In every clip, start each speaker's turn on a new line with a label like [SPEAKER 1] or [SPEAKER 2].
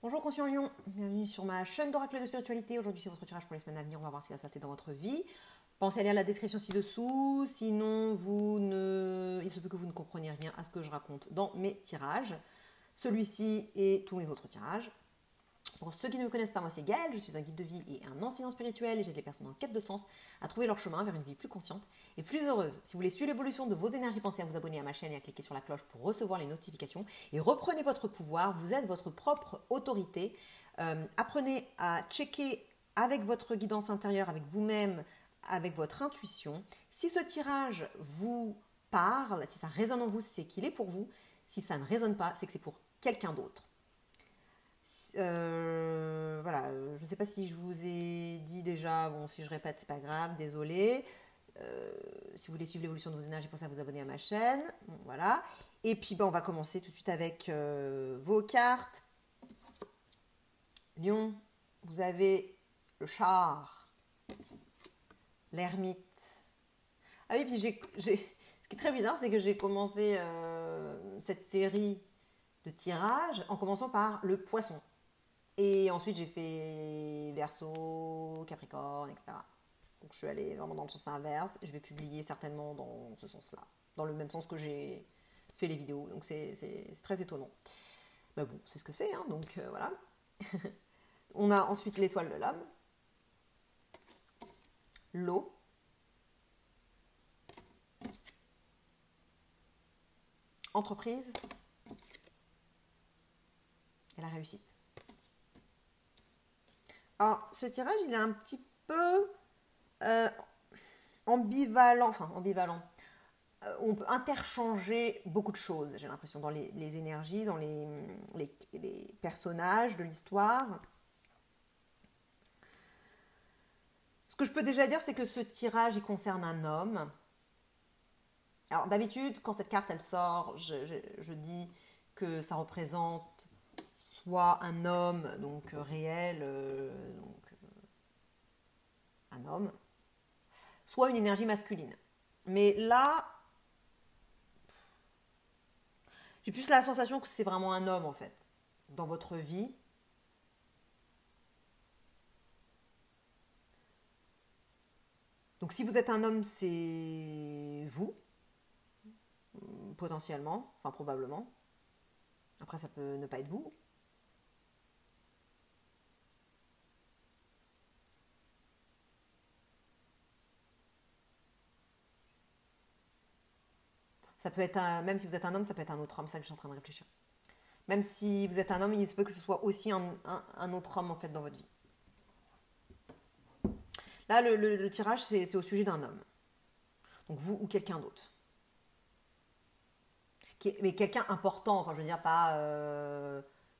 [SPEAKER 1] Bonjour conscient Lion, bienvenue sur ma chaîne d'oracle de spiritualité. Aujourd'hui c'est votre tirage pour les semaines à venir, on va voir ce qui va se passer dans votre vie. Pensez à lire la description ci-dessous, sinon il se peut que vous ne compreniez rien à ce que je raconte dans mes tirages. Celui-ci et tous mes autres tirages. Pour ceux qui ne me connaissent pas, moi c'est Gaëlle, je suis un guide de vie et un enseignant spirituel et j'aide les personnes en quête de sens à trouver leur chemin vers une vie plus consciente et plus heureuse. Si vous voulez suivre l'évolution de vos énergies, pensez à vous abonner à ma chaîne et à cliquer sur la cloche pour recevoir les notifications et reprenez votre pouvoir, vous êtes votre propre autorité. Apprenez à checker avec votre guidance intérieure, avec vous-même, avec votre intuition. Si ce tirage vous parle, si ça résonne en vous, c'est qu'il est pour vous. Si ça ne résonne pas, c'est que c'est pour quelqu'un d'autre. Voilà, je ne sais pas si je vous ai dit déjà, bon, si je répète, c'est pas grave, désolé. Si vous voulez suivre l'évolution de vos énergies, pensez à vous abonner à ma chaîne. Bon, voilà. Et puis, on va commencer tout de suite avec vos cartes. Lion, vous avez le char, l'ermite. Ah oui, puis ce qui est très bizarre, c'est que j'ai commencé cette série de tirages en commençant par le poisson. Et ensuite, j'ai fait Verseau, Capricorne, etc. Donc, je suis allée vraiment dans le sens inverse. Je vais publier certainement dans ce sens-là, dans le même sens que j'ai fait les vidéos. Donc, c'est très étonnant. Mais bon, c'est ce que c'est, hein, donc voilà. On a ensuite l'étoile de l'homme, l'eau, entreprise et la réussite. Alors, ce tirage, il est un petit peu ambivalent. Enfin, ambivalent. On peut interchanger beaucoup de choses, j'ai l'impression, dans les énergies, dans les personnages de l'histoire. Ce que je peux déjà dire, c'est que ce tirage, il concerne un homme. Alors, d'habitude, quand cette carte, elle sort, je dis que ça représente soit un homme, donc réel, un homme, soit une énergie masculine. Mais là, j'ai plus la sensation que c'est vraiment un homme, en fait, dans votre vie. Donc, si vous êtes un homme, c'est vous, potentiellement, enfin probablement. Après, ça peut ne pas être vous. Ça peut être même si vous êtes un homme, ça peut être un autre homme, c'est ça que je suis en train de réfléchir. Même si vous êtes un homme, il se peut que ce soit aussi un autre homme en fait dans votre vie. Là, le tirage, c'est au sujet d'un homme. Donc vous ou quelqu'un d'autre. Mais quelqu'un important, enfin je veux dire pas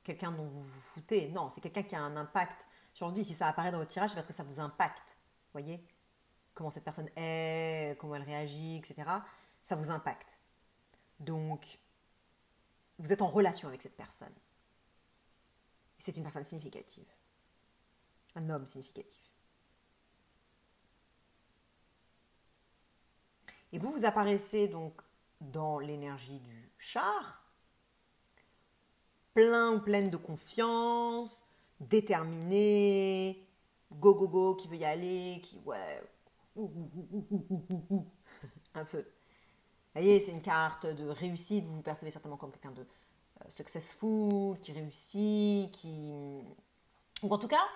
[SPEAKER 1] quelqu'un dont vous vous foutez. Non, c'est quelqu'un qui a un impact sur votre vie. Si ça apparaît dans votre tirage, c'est parce que ça vous impacte. Vous voyez comment cette personne est, comment elle réagit, etc. Ça vous impacte. Donc, vous êtes en relation avec cette personne. Et c'est une personne significative. Un homme significatif. Et vous apparaissez donc dans l'énergie du char, plein ou pleine de confiance, déterminé, go go go, qui veut y aller, qui ouais, un peu. Vous voyez, c'est une carte de réussite, vous vous percevez certainement comme quelqu'un de successful, qui réussit, ou en tout cas,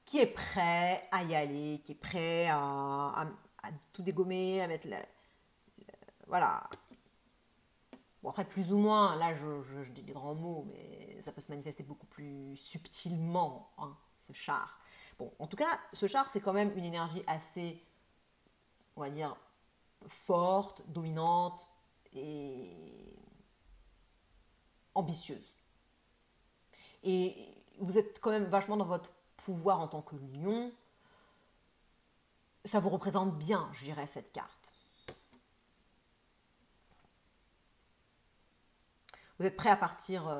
[SPEAKER 1] qui est prêt à y aller, qui est prêt à tout dégommer, à mettre voilà. Bon, après, plus ou moins, là, je dis des grands mots, mais ça peut se manifester beaucoup plus subtilement, hein, ce char. Bon, en tout cas, ce char, c'est quand même une énergie assez, on va dire, forte, dominante et ambitieuse. Et vous êtes quand même vachement dans votre pouvoir en tant que lion. Ça vous représente bien, je dirais, cette carte. Vous êtes prêt à partir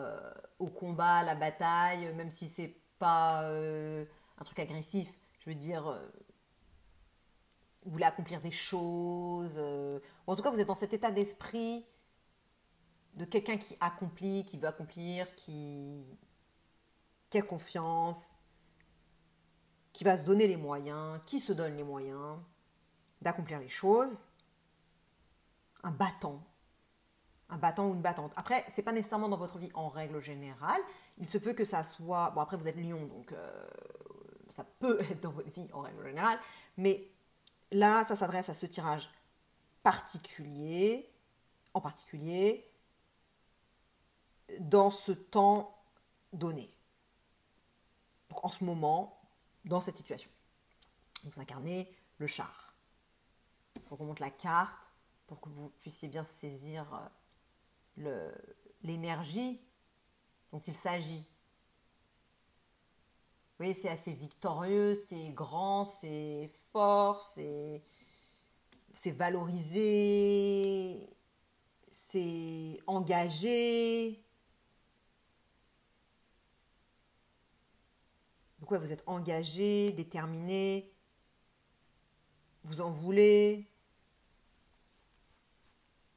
[SPEAKER 1] au combat, à la bataille, même si c'est pas un truc agressif. Je veux dire, vous voulez accomplir des choses. Ou en tout cas, vous êtes dans cet état d'esprit de quelqu'un qui accomplit, qui veut accomplir, qui qui a confiance, qui va se donner les moyens, qui se donne les moyens d'accomplir les choses, un battant, ou une battante. Après, c'est pas nécessairement dans votre vie en règle générale. Il se peut que ça soit... Bon, après, vous êtes lion, donc ça peut être dans votre vie en règle générale. Mais là, ça s'adresse à ce tirage particulier, en particulier, dans ce temps donné. Donc, en ce moment, dans cette situation. Vous incarnez le char. Je vous remonte la carte pour que vous puissiez bien saisir l'énergie dont il s'agit. Vous voyez, c'est assez victorieux, c'est grand, c'est fort, c'est valorisé, c'est engagé. Donc ouais, vous êtes engagé, déterminé, vous en voulez,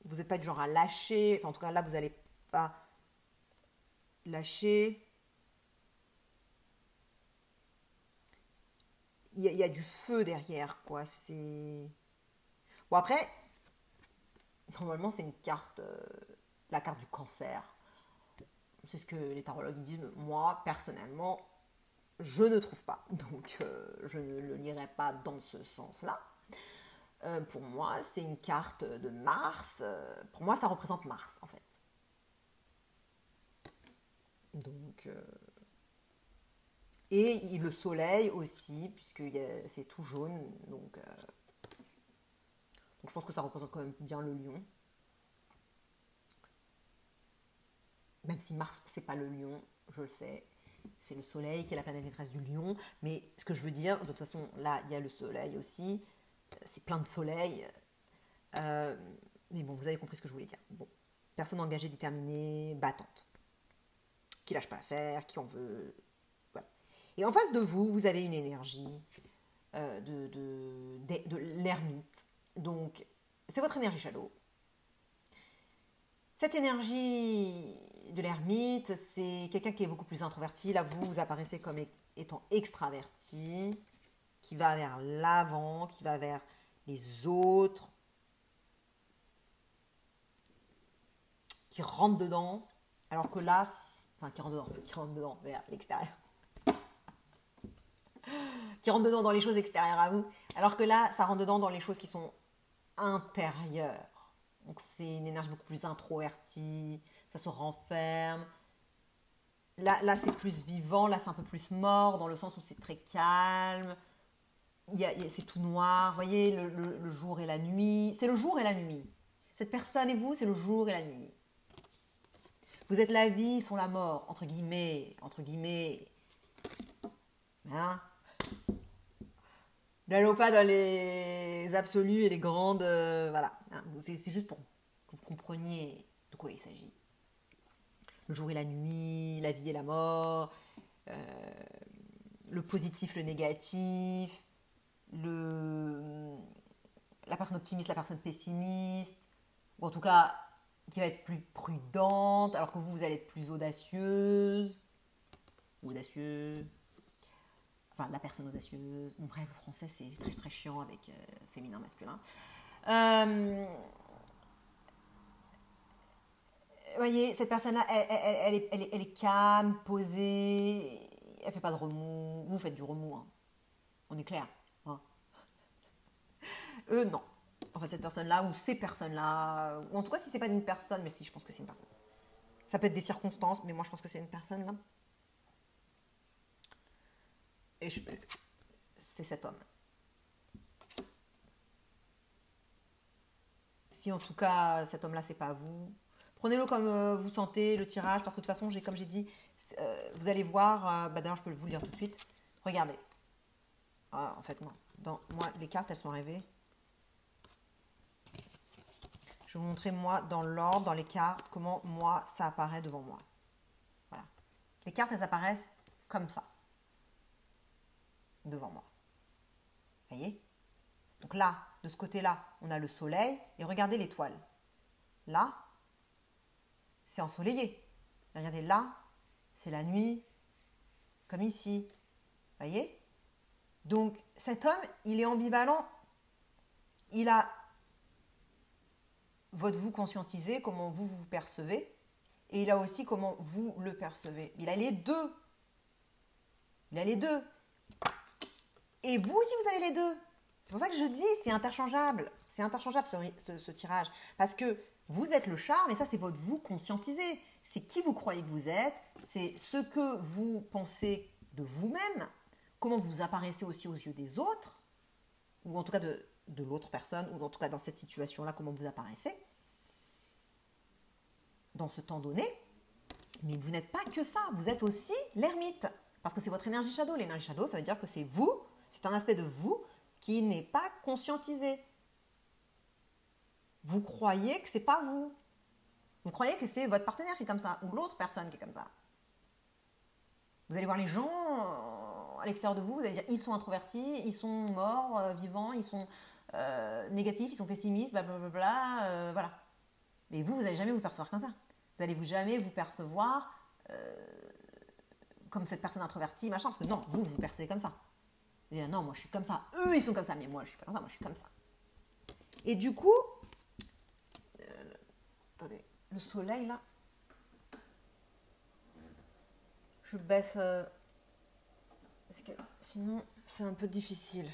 [SPEAKER 1] vous n'êtes pas du genre à lâcher, enfin en tout cas là vous n'allez pas lâcher. Il y a du feu derrière, quoi. C'est... Bon, après, normalement, c'est une carte, la carte du cancer. C'est ce que les tarologues disent. Moi, personnellement, je ne trouve pas. Donc, je ne le lirai pas dans ce sens-là. Pour moi, c'est une carte de Mars. Pour moi, ça représente Mars, en fait. Donc, et le soleil aussi, puisque c'est tout jaune. Donc, je pense que ça représente quand même bien le lion. Même si Mars, c'est pas le lion, je le sais. C'est le soleil qui est la planète maîtresse du lion. Mais ce que je veux dire, de toute façon, là, il y a le soleil aussi. C'est plein de soleil. Euh, mais bon, vous avez compris ce que je voulais dire. Bon, personne engagée, déterminée, battante. Qui lâche pas l'affaire, qui en veut. Voilà. Et en face de vous, vous avez une énergie de l'ermite. Donc, c'est votre énergie shadow. Cette énergie de l'ermite, c'est quelqu'un qui est beaucoup plus introverti. Là, vous apparaissez comme étant extraverti, qui va vers l'avant, qui va vers les autres, qui rentre dedans. Alors que là, enfin, qui rentre dedans vers l'extérieur. Qui rentre dedans dans les choses extérieures à vous. Alors que là, ça rentre dedans dans les choses qui sont intérieures. Donc c'est une énergie beaucoup plus introvertie, ça se renferme. Là c'est plus vivant, là c'est un peu plus mort, dans le sens où c'est très calme. C'est tout noir, vous voyez, le jour et la nuit. C'est le jour et la nuit. Cette personne et vous, c'est le jour et la nuit. Vous êtes la vie, ils sont la mort, entre guillemets, entre guillemets. Hein? N'allons pas dans les absolus et les grandes... voilà. Hein, c'est juste pour que vous compreniez de quoi il s'agit. Le jour et la nuit, la vie et la mort, le positif, le négatif, la personne optimiste, la personne pessimiste, ou en tout cas qui va être plus prudente, alors que vous allez être plus audacieuse, audacieux, enfin la personne audacieuse. Bon, bref, le français c'est très très chiant avec féminin, masculin. Vous voyez, cette personne-là, elle est calme, posée, elle fait pas de remous. Vous faites du remous, hein. On est clair. Hein. Eux, non. Enfin, cette personne-là, ou ces personnes-là, ou en tout cas, si c'est pas une personne, mais si, je pense que c'est une personne. Ça peut être des circonstances, mais moi, je pense que c'est une personne, là. Et c'est cet homme. Si en tout cas, cet homme-là, c'est pas vous, prenez-le comme vous sentez le tirage, parce que de toute façon, comme j'ai dit, vous allez voir, d'ailleurs, je peux vous le dire tout de suite. Regardez. Ah, en fait, non. Moi, les cartes, elles sont arrivées. Je vais vous montrer, moi, dans l'ordre, dans les cartes, comment, moi, ça apparaît devant moi. Voilà. Les cartes, elles apparaissent comme ça. Devant moi. Vous voyez? Donc là, de ce côté-là, on a le soleil. Et regardez l'étoile. Là, c'est ensoleillé. Et regardez, là, c'est la nuit. comme ici. Voyez? Donc, cet homme, il est ambivalent. Il a votre vous conscientisé, comment vous vous percevez, et il a aussi comment vous le percevez. Il a les deux. Il a les deux. Et vous aussi, vous avez les deux. C'est pour ça que je dis, c'est interchangeable. C'est interchangeable ce tirage. Parce que vous êtes le charme, et ça, c'est votre vous conscientisé. C'est qui vous croyez que vous êtes, c'est ce que vous pensez de vous-même, comment vous apparaissez aussi aux yeux des autres, ou en tout cas de l'autre personne, ou en tout cas dans cette situation-là, comment vous apparaissez, dans ce temps donné. Mais vous n'êtes pas que ça, vous êtes aussi l'ermite. Parce que c'est votre énergie shadow. L'énergie shadow, ça veut dire que c'est vous, c'est un aspect de vous qui n'est pas conscientisé. Vous croyez que c'est pas vous. Vous croyez que c'est votre partenaire qui est comme ça, ou l'autre personne qui est comme ça. Vous allez voir les gens à l'extérieur de vous, vous allez dire ils sont introvertis, ils sont morts, vivants, ils sont négatifs, ils sont pessimistes, blablabla, voilà. Mais vous n'allez jamais vous percevoir comme ça. Vous n'allez jamais vous percevoir comme cette personne introvertie, machin, parce que non, vous vous percevez comme ça. Vous allez dire non, moi je suis comme ça, eux ils sont comme ça, mais moi je suis pas comme ça, moi je suis comme ça. Et du coup, attendez, le soleil là, je baisse, parce que sinon c'est un peu difficile.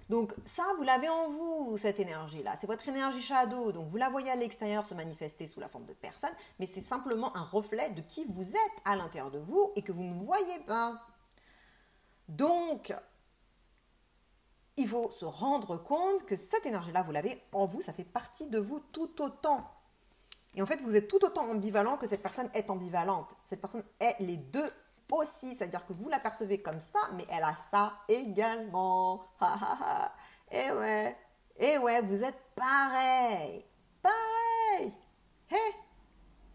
[SPEAKER 1] Donc ça, vous l'avez en vous, cette énergie-là. C'est votre énergie shadow. Donc vous la voyez à l'extérieur se manifester sous la forme de personne, mais c'est simplement un reflet de qui vous êtes à l'intérieur de vous et que vous ne voyez pas. Donc, il faut se rendre compte que cette énergie-là, vous l'avez en vous, ça fait partie de vous tout autant. Et en fait, vous êtes tout autant ambivalent que cette personne est ambivalente. Cette personne est les deux aussi, c'est-à-dire que vous la percevez comme ça, mais elle a ça également. Et ouais, vous êtes pareil. Pareil. Hé,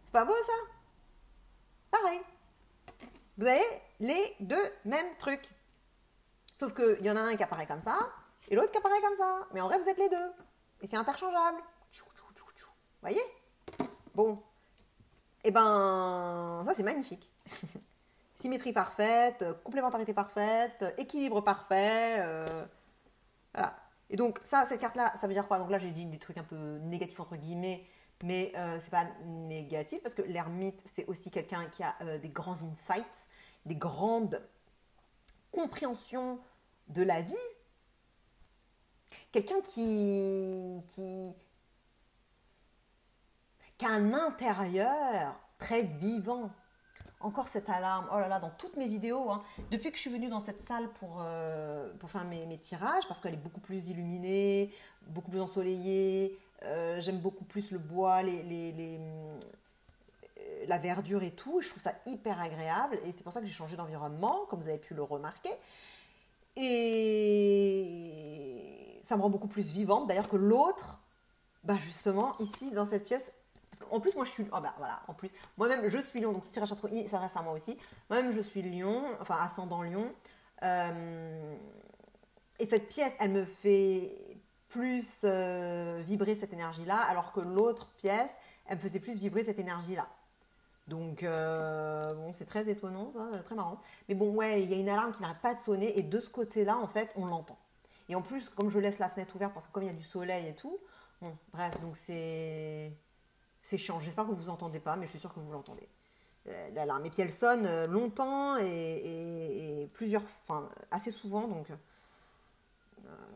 [SPEAKER 1] c'est pas beau ça? Pareil. Vous avez les deux mêmes trucs. Sauf qu'il y en a un qui apparaît comme ça, et l'autre qui apparaît comme ça. Mais en vrai, vous êtes les deux. Et c'est interchangeable. Vous voyez? Bon. Eh ben, ça c'est magnifique. Symétrie parfaite, complémentarité parfaite, équilibre parfait. Voilà. Et donc, ça, cette carte-là, ça veut dire quoi? Donc là, j'ai dit des trucs un peu négatifs, entre guillemets, mais c'est pas négatif, parce que l'ermite, c'est aussi quelqu'un qui a des grands insights, des grandes compréhensions de la vie. Quelqu'un qui a un intérieur très vivant. Encore cette alarme, oh là là, dans toutes mes vidéos, hein, depuis que je suis venue dans cette salle pour faire mes tirages, parce qu'elle est beaucoup plus illuminée, beaucoup plus ensoleillée, j'aime beaucoup plus le bois, la verdure et tout, je trouve ça hyper agréable, et c'est pour ça que j'ai changé d'environnement, comme vous avez pu le remarquer, et ça me rend beaucoup plus vivante, d'ailleurs que l'autre, bah justement, ici, dans cette pièce, parce qu'en plus, moi, je suis... Oh bah, voilà, en plus, moi-même, je suis lion, donc ce tirage à il s'adresse à moi aussi. Moi-même, je suis lion, enfin, ascendant lion. Et cette pièce, elle me fait plus vibrer cette énergie-là, alors que l'autre pièce, elle me faisait plus vibrer cette énergie-là. Donc, bon, c'est très étonnant, ça, très marrant. Mais bon, ouais, il y a une alarme qui n'arrête pas de sonner, et de ce côté-là, en fait, on l'entend. Et en plus, comme je laisse la fenêtre ouverte, parce que comme il y a du soleil et tout, bon, bref, donc c'est chiant. J'espère que vous ne entendez pas, mais je suis sûre que vous l'entendez. L'alarme. Et puis elle sonne longtemps et plusieurs, enfin, assez souvent, donc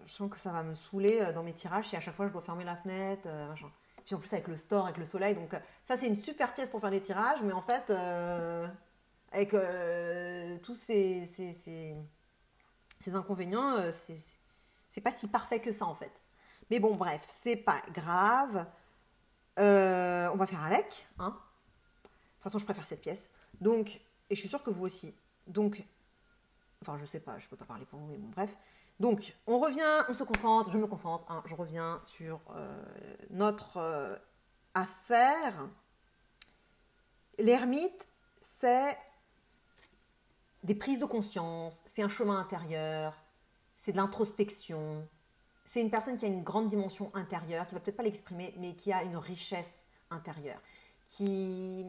[SPEAKER 1] je sens que ça va me saouler dans mes tirages, et à chaque fois je dois fermer la fenêtre, machin. Puis en plus avec le store, avec le soleil, donc ça c'est une super pièce pour faire des tirages, mais en fait, avec tous ces inconvénients, c'est pas si parfait que ça en fait. Mais bon, bref, c'est pas grave. On va faire avec, hein. De toute façon, je préfère cette pièce. Donc, et je suis sûre que vous aussi. Donc, enfin, je sais pas, je peux pas parler pour vous, mais bon, bref. Donc, on revient, on se concentre, je me concentre, hein, je reviens sur notre affaire. L'ermite, c'est des prises de conscience, c'est un chemin intérieur, c'est de l'introspection. C'est une personne qui a une grande dimension intérieure, qui va peut-être pas l'exprimer, mais qui a une richesse intérieure, qui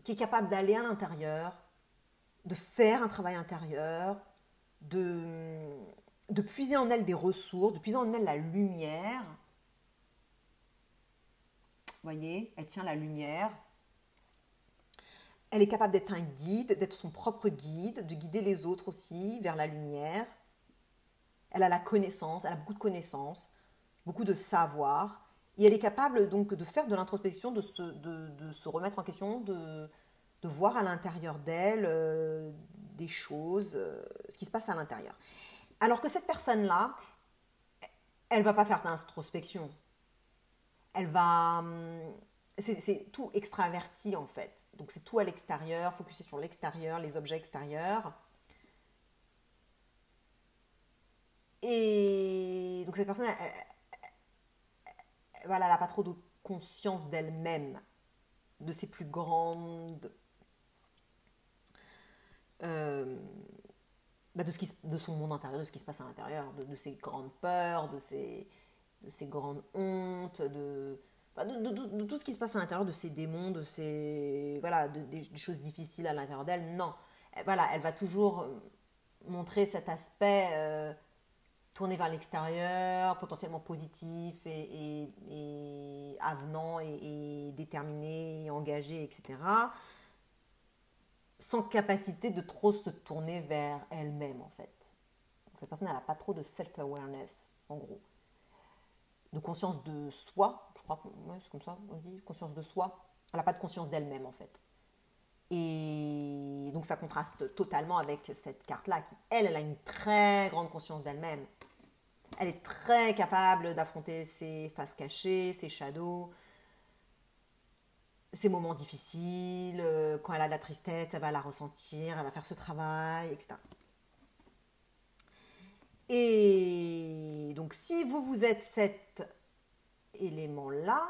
[SPEAKER 1] qui est capable d'aller à l'intérieur, de faire un travail intérieur, de puiser en elle des ressources, de puiser en elle la lumière. Vous voyez, elle tient la lumière. Elle est capable d'être un guide, d'être son propre guide, de guider les autres aussi vers la lumière. Elle a la connaissance, elle a beaucoup de connaissances, beaucoup de savoir. Et elle est capable donc de faire de l'introspection, de se remettre en question, de voir à l'intérieur d'elle des choses, ce qui se passe à l'intérieur. Alors que cette personne-là, elle ne va pas faire d'introspection. Elle va... C'est tout extraverti en fait. Donc c'est tout à l'extérieur, focusé sur l'extérieur, les objets extérieurs. Et donc cette personne, voilà, elle n'a pas trop de conscience d'elle-même, de ses plus grandes... de son monde intérieur, de ce qui se passe à l'intérieur, de ses grandes peurs, de ses grandes hontes, de tout ce qui se passe à l'intérieur, de ses démons, de ses, voilà, des choses difficiles à l'intérieur d'elle. Non, voilà, elle va toujours montrer cet aspect tourné vers l'extérieur, potentiellement positif et avenant et déterminé, et engagé, etc. Sans capacité de trop se tourner vers elle-même en fait. Cette personne, elle n'a pas trop de self-awareness, en gros. De conscience de soi, je crois que ouais, c'est comme ça, on dit, conscience de soi. Elle n'a pas de conscience d'elle-même, en fait. Et donc ça contraste totalement avec cette carte-là, qui, elle a une très grande conscience d'elle-même. Elle est très capable d'affronter ses faces cachées, ses shadows, ses moments difficiles. Quand elle a de la tristesse, elle va la ressentir, elle va faire ce travail, etc. Et donc, si vous êtes cet élément-là,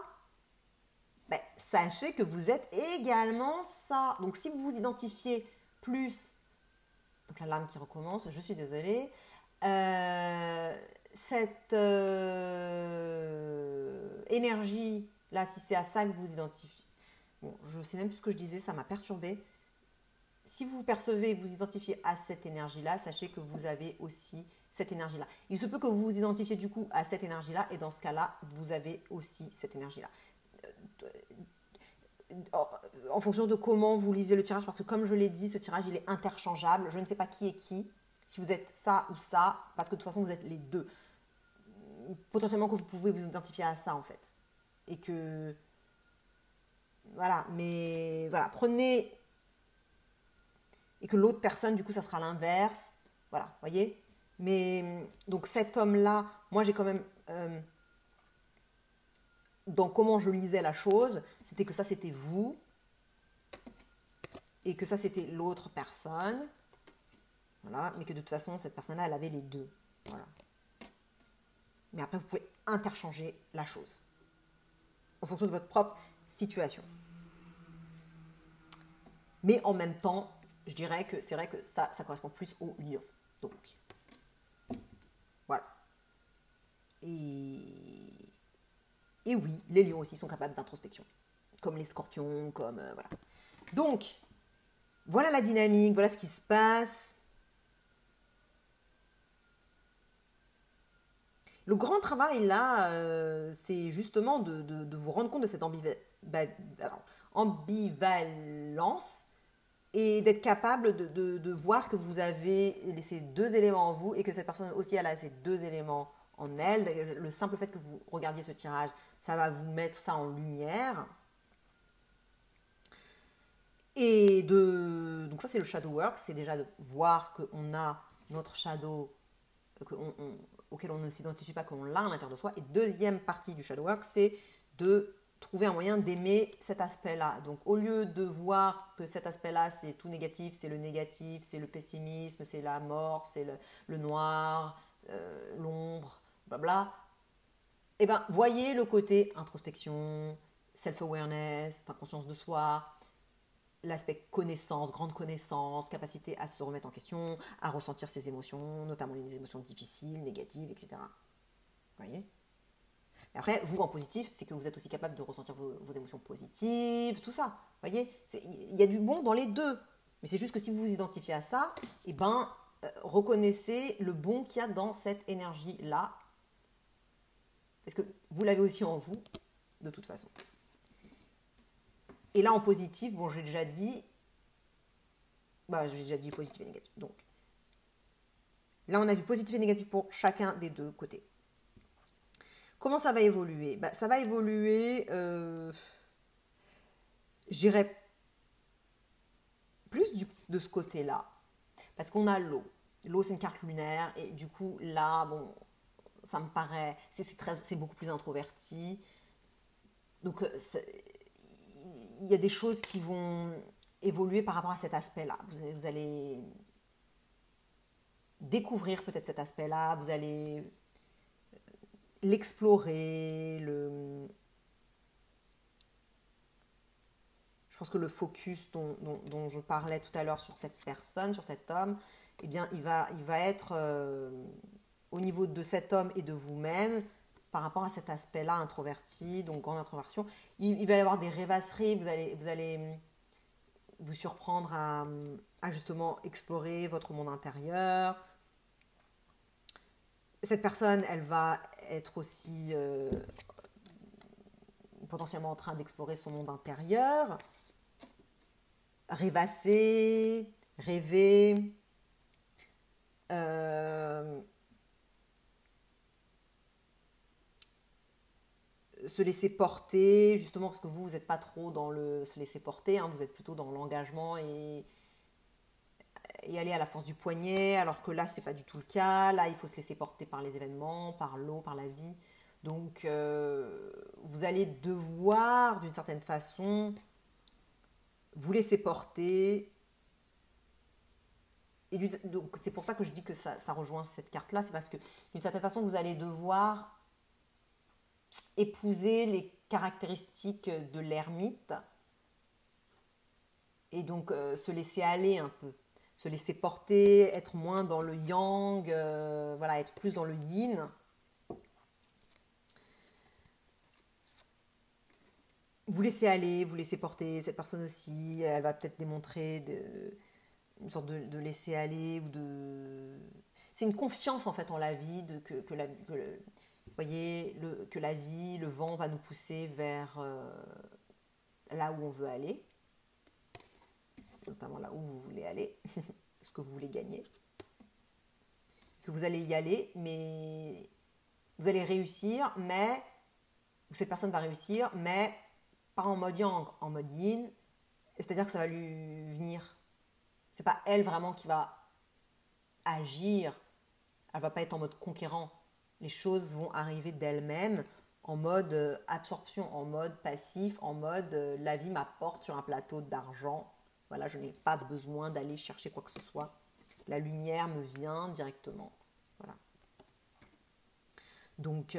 [SPEAKER 1] ben, sachez que vous êtes également ça. Donc, si vous vous identifiez plus, donc la larme qui recommence, je suis désolée, cette énergie-là, si c'est à ça que vous identifiez, bon, je ne sais même plus ce que je disais, ça m'a perturbée. Si vous percevez, vous identifiez à cette énergie-là, sachez que vous avez aussi cette énergie-là. Il se peut que vous vous identifiez du coup à cette énergie-là, et dans ce cas-là, vous avez aussi cette énergie-là. En fonction de comment vous lisez le tirage, parce que comme je l'ai dit, ce tirage, il est interchangeable. Je ne sais pas qui est qui, si vous êtes ça ou ça, parce que de toute façon, vous êtes les deux. Potentiellement que vous pouvez vous identifier à ça, en fait. Et que... Voilà, mais voilà, prenez et que l'autre personne, du coup, ça sera l'inverse. Voilà, voyez. Mais donc cet homme-là, moi j'ai quand même, dans comment je lisais la chose, c'était que ça c'était vous et que ça c'était l'autre personne. Voilà, mais que de toute façon, cette personne-là, elle avait les deux. Voilà. Mais après, vous pouvez interchanger la chose en fonction de votre propre situation. Mais en même temps, je dirais que c'est vrai que ça correspond plus au lion. Donc, voilà. Et oui, les lions aussi sont capables d'introspection. Comme les scorpions, comme... voilà. Donc, voilà la dynamique, voilà ce qui se passe. Le grand travail, là, c'est justement de vous rendre compte de cette ambivalence et d'être capable de voir que vous avez ces deux éléments en vous et que cette personne aussi, elle a ces deux éléments en elle. Le simple fait que vous regardiez ce tirage, ça va vous mettre ça en lumière. Donc ça, c'est le shadow work, c'est déjà de voir qu'on a notre shadow auquel on ne s'identifie pas, qu'on l'a à l'intérieur de soi. Et deuxième partie du shadow work, c'est de trouver un moyen d'aimer cet aspect-là. Donc au lieu de voir que cet aspect-là, c'est tout négatif, c'est le négatif, c'est le pessimisme, c'est la mort, c'est le noir, l'ombre, blabla, eh bien, voyez le côté introspection, self-awareness, enfin conscience de soi, l'aspect connaissance, grande connaissance, capacité à se remettre en question, à ressentir ses émotions, notamment les émotions difficiles, négatives, etc. Vous voyez ? Et après, vous, en positif, c'est que vous êtes aussi capable de ressentir vos émotions positives, tout ça. Vous voyez, il y a du bon dans les deux. Mais c'est juste que si vous vous identifiez à ça, eh ben, reconnaissez le bon qu'il y a dans cette énergie-là. Parce que vous l'avez aussi en vous, de toute façon. Et là, en positif, bon, j'ai déjà dit, positif et négatif. Donc, là, on a vu positif et négatif pour chacun des deux côtés. Comment ça va évoluer? Ça va évoluer, j'irais plus de ce côté-là. Parce qu'on a l'eau. L'eau, c'est une carte lunaire. Et du coup, là, bon, ça me paraît... C'est beaucoup plus introverti. Donc, il y a des choses qui vont évoluer par rapport à cet aspect-là. Vous allez découvrir peut-être cet aspect-là. Vous allez l'explorer. Je pense que le focus dont je parlais tout à l'heure sur cette personne, sur cet homme, eh bien, il va être au niveau de cet homme et de vous-même par rapport à cet aspect-là introverti, donc grande introversion. Il va y avoir des rêvasseries, vous allez vous surprendre à justement explorer votre monde intérieur. Cette personne, elle va être aussi potentiellement en train d'explorer son monde intérieur, rêvasser, rêver, se laisser porter, justement parce que vous n'êtes pas trop dans le se laisser porter, hein, vous êtes plutôt dans l'engagement et aller à la force du poignet, alors que là, c'est pas du tout le cas. Là, il faut se laisser porter par les événements, par l'eau, par la vie. Donc, vous allez devoir, d'une certaine façon, vous laisser porter. Et donc, c'est pour ça que je dis que ça rejoint cette carte-là, c'est parce que, d'une certaine façon, vous allez devoir épouser les caractéristiques de l'ermite et donc se laisser aller un peu, se laisser porter, être moins dans le yang, voilà, être plus dans le yin. Vous laissez aller, vous laissez porter cette personne aussi, elle va peut-être démontrer une sorte de laisser aller ou de... C'est une confiance en fait en la vie, vous voyez, que la vie, le vent va nous pousser vers là où on veut aller, notamment là où vous voulez aller, ce que vous voulez gagner, que vous allez y aller, mais vous allez réussir, mais ou cette personne va réussir, mais pas en mode yang, en mode yin, c'est-à-dire que ça va lui venir. C'est pas elle vraiment qui va agir, elle va pas être en mode conquérant. Les choses vont arriver d'elles-mêmes en mode absorption, en mode passif, en mode la vie m'apporte sur un plateau d'argent. Voilà, je n'ai pas besoin d'aller chercher quoi que ce soit. La lumière me vient directement. Voilà. Donc,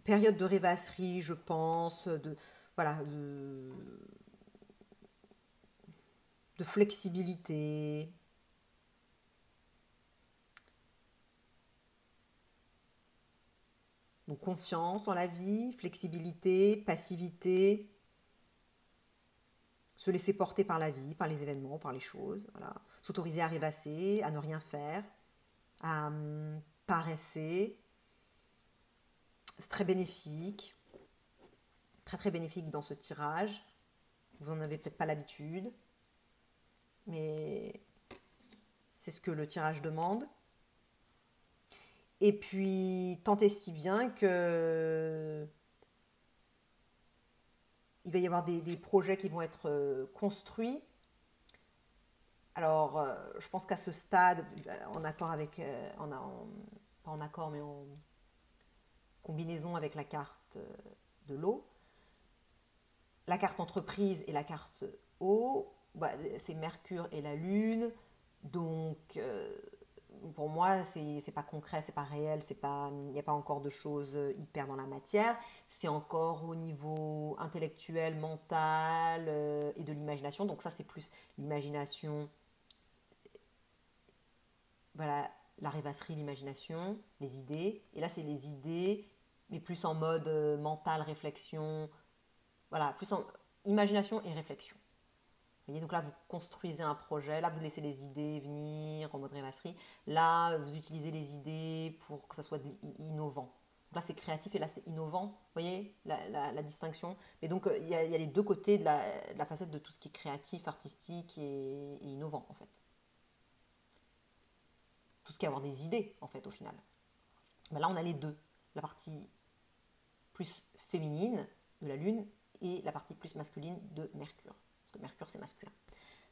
[SPEAKER 1] période de rêvasserie, je pense, voilà, de flexibilité. Donc, confiance en la vie, flexibilité, passivité, se laisser porter par la vie, par les événements, par les choses. Voilà. S'autoriser à rêvasser, à ne rien faire, à paresser. C'est très bénéfique, très très bénéfique dans ce tirage. Vous n'en avez peut-être pas l'habitude, mais c'est ce que le tirage demande. Et puis, tant et si bien que il va y avoir des projets qui vont être construits. Alors, je pense qu'à ce stade, en accord avec, pas en accord, mais en combinaison avec la carte de l'eau, la carte entreprise et la carte eau, c'est Mercure et la Lune. Donc, pour moi, c'est pas concret, c'est pas réel, il n'y a pas encore de choses hyper dans la matière. C'est encore au niveau intellectuel, mental et de l'imagination. Donc ça, c'est plus l'imagination, voilà, la rêvasserie, l'imagination, les idées. Et là, c'est les idées mais plus en mode mental, réflexion, voilà, plus en imagination et réflexion. Vous voyez, donc là, vous construisez un projet, là, vous laissez les idées venir en mode rêvasserie, là, vous utilisez les idées pour que ça soit innovant. Donc là, c'est créatif et là, c'est innovant. Vous voyez la distinction. Mais donc, il y a les deux côtés de la facette de tout ce qui est créatif, artistique et innovant, en fait. Tout ce qui est avoir des idées, en fait, au final. Ben là, on a les deux. La partie plus féminine de la Lune et la partie plus masculine de Mercure. Parce que Mercure, c'est masculin.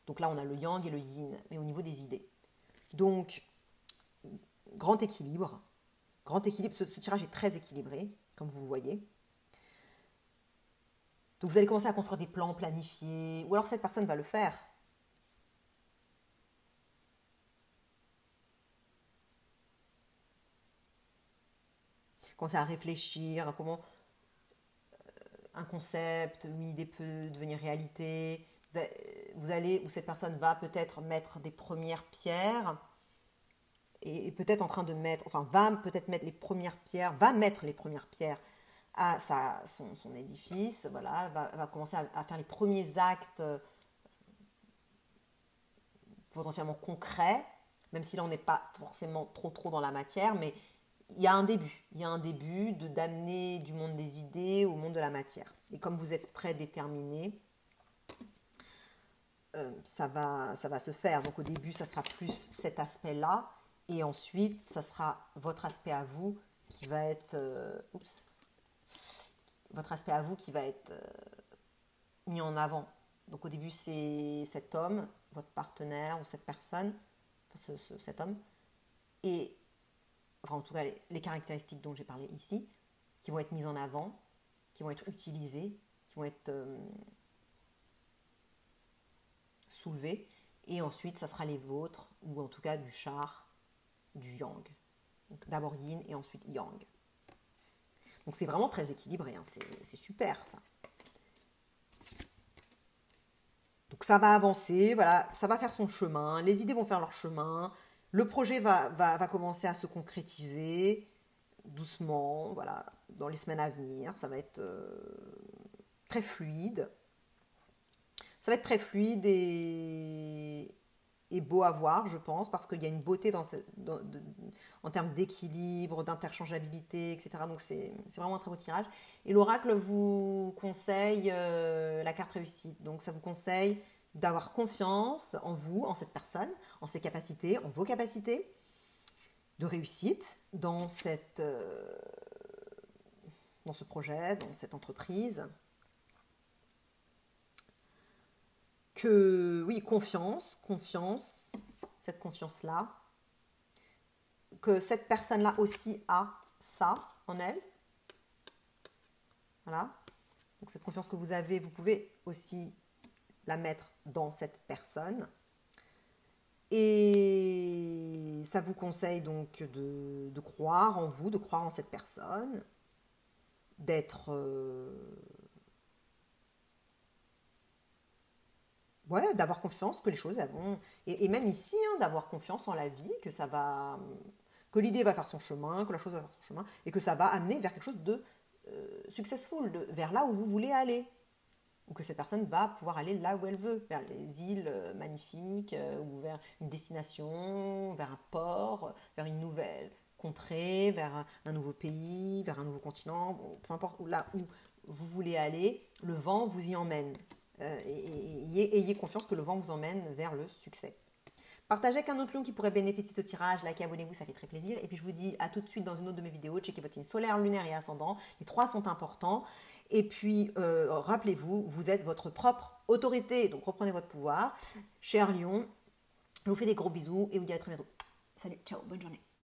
[SPEAKER 1] Donc là, on a le yang et le yin, mais au niveau des idées. Donc, grand équilibre. Grand équilibre. Ce tirage est très équilibré, comme vous le voyez. Donc, vous allez commencer à construire des plans planifiés, ou alors cette personne va le faire. Commencer à réfléchir à comment un concept, une idée peut devenir réalité. Vous allez, ou cette personne va peut-être mettre des premières pierres et peut-être en train de mettre, enfin va peut-être mettre les premières pierres, va mettre les premières pierres à son édifice, voilà, va commencer à faire les premiers actes potentiellement concrets, même si là on n'est pas forcément trop dans la matière, mais il y a un début. Il y a un début d'amener du monde des idées au monde de la matière. Et comme vous êtes très déterminé, ça va se faire. Donc au début, ça sera plus cet aspect-là. Et ensuite, ça sera votre aspect à vous qui va être... votre aspect à vous qui va être mis en avant. Donc au début, c'est cet homme, votre partenaire ou cette personne, cet homme. Et enfin en tout cas les caractéristiques dont j'ai parlé ici, qui vont être mises en avant, qui vont être utilisées, qui vont être soulevées, et ensuite ça sera les vôtres, ou en tout cas du char, du yang. Donc d'abord yin et ensuite yang. Donc c'est vraiment très équilibré, hein. C'est super ça. Donc ça va avancer, voilà, ça va faire son chemin, les idées vont faire leur chemin, le projet va commencer à se concrétiser doucement, voilà, dans les semaines à venir, ça va être très fluide. Ça va être très fluide et beau à voir, je pense, parce qu'il y a une beauté en termes d'équilibre, d'interchangeabilité, etc. Donc c'est vraiment un très beau tirage. Et l'oracle vous conseille la carte réussite. Donc ça vous conseille d'avoir confiance en vous, en cette personne, en ses capacités, en vos capacités de réussite dans dans ce projet, dans cette entreprise. Que oui, confiance, cette confiance-là, que cette personne-là aussi a ça en elle. Voilà. Donc cette confiance que vous avez, vous pouvez aussi la mettre dans cette personne. Et ça vous conseille donc de croire en vous, de croire en cette personne, d'être... ouais, d'avoir confiance que les choses elles vont... Et même ici, hein, d'avoir confiance en la vie, que ça va... que l'idée va faire son chemin, que la chose va faire son chemin, et que ça va amener vers quelque chose de successful, vers là où vous voulez aller. Ou que cette personne va pouvoir aller là où elle veut, vers les îles magnifiques, ou vers une destination, vers un port, vers une nouvelle contrée, vers un nouveau pays, vers un nouveau continent, bon, peu importe là où vous voulez aller, le vent vous y emmène. Ayez confiance que le vent vous emmène vers le succès. Partagez avec un autre lion qui pourrait bénéficier de ce tirage, likez, abonnez-vous, ça fait très plaisir. Et puis je vous dis à tout de suite dans une autre de mes vidéos. Checkez votre signe solaire, lunaire et ascendant. Les trois sont importants. Et puis rappelez-vous, vous êtes votre propre autorité. Donc reprenez votre pouvoir. Cher lion, je vous fais des gros bisous et vous dis à très bientôt. Salut, ciao, bonne journée.